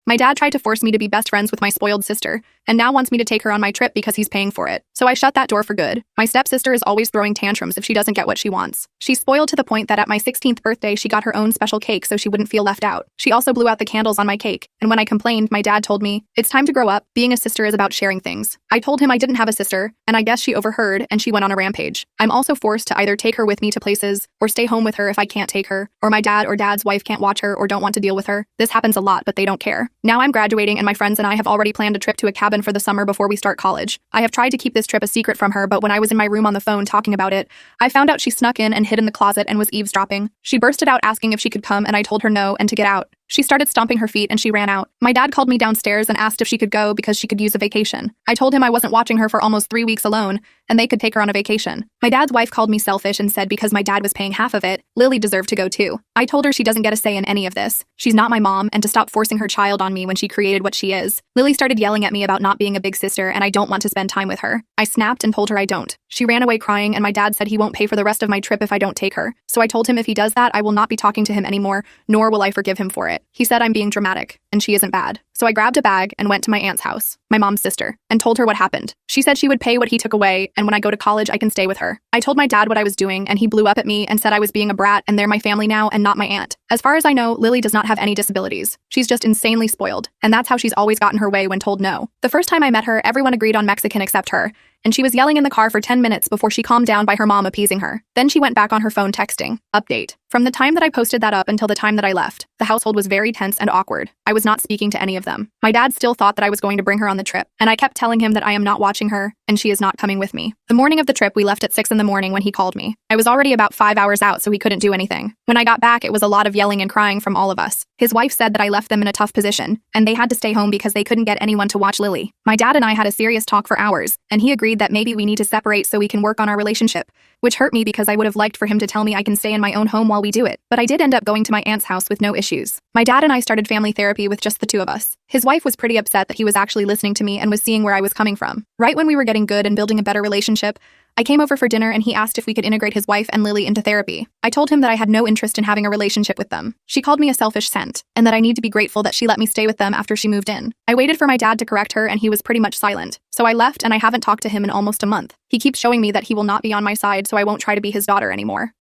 My dad tried to force me to be best friends with my spoiled sister, and now wants me to take her on my trip because he's paying for it. So I shut that door for good. My stepsister is always throwing tantrums if she doesn't get what she wants. She's spoiled to the point that at my 16th birthday, she got her own special cake so she wouldn't feel left out. She also blew out the candles on my cake, and when I complained, my dad told me, "It's time to grow up. Being a sister is about sharing things." I told him I didn't have a sister, and I guess she overheard and she went on a rampage. I'm also forced to either take her with me to places or stay home with her if I can't take her, or my dad or dad's wife can't watch her or don't want to deal with her. This happens a lot, but they don't care. Now I'm graduating and my friends and I have already planned a trip to a cabin for the summer before we start college. I have tried to keep this trip a secret from her, but when I was in my room on the phone talking about it, I found out she snuck in and hid in the closet and was eavesdropping. She bursted out asking if she could come and I told her no and to get out. She started stomping her feet and she ran out. My dad called me downstairs and asked if she could go because she could use a vacation. I told him I wasn't watching her for almost 3 weeks alone and they could take her on a vacation. My dad's wife called me selfish and said because my dad was paying half of it, Lily deserved to go too. I told her she doesn't get a say in any of this. She's not my mom and to stop forcing her child on me when she created what she is. Lily started yelling at me about not being a big sister and I don't want to spend time with her. I snapped and told her I don't. She ran away crying and my dad said he won't pay for the rest of my trip if I don't take her. So I told him if he does that, I will not be talking to him anymore, nor will I forgive him for it. He said I'm being dramatic, and she isn't bad. So I grabbed a bag and went to my aunt's house, my mom's sister, and told her what happened. She said she would pay what he took away, and when I go to college, I can stay with her. I told my dad what I was doing, and he blew up at me and said I was being a brat and they're my family now and not my aunt. As far as I know, Lily does not have any disabilities. She's just insanely spoiled, and that's how she's always gotten her way when told no. The first time I met her, everyone agreed on Mexican except her, and she was yelling in the car for 10 minutes before she calmed down by her mom appeasing her. Then she went back on her phone texting. Update. From the time that I posted that up until the time that I left, the household was very tense and awkward. I was not speaking to any of them. My dad still thought that I was going to bring her on the trip, and I kept telling him that I am not watching her, and she is not coming with me. The morning of the trip, we left at 6 in the morning when he called me. I was already about 5 hours out, so he couldn't do anything. When I got back, it was a lot of yelling and crying from all of us. His wife said that I left them in a tough position, and they had to stay home because they couldn't get anyone to watch Lily. My dad and I had a serious talk for hours, and he agreed that maybe we need to separate so we can work on our relationship, which hurt me because I would have liked for him to tell me I can stay in my own home while we do it. But I did end up going to my aunt's house with no issues. My dad and I started family therapy with just the two of us. His wife was pretty upset that he was actually listening to me and was seeing where I was coming from. Right when we were getting good and building a better relationship, I came over for dinner and he asked if we could integrate his wife and Lily into therapy. I told him that I had no interest in having a relationship with them. She called me a selfish scent, and that I need to be grateful that she let me stay with them after she moved in. I waited for my dad to correct her and he was pretty much silent. So I left and I haven't talked to him in almost a month. He keeps showing me that he will not be on my side, so I won't try to be his daughter anymore.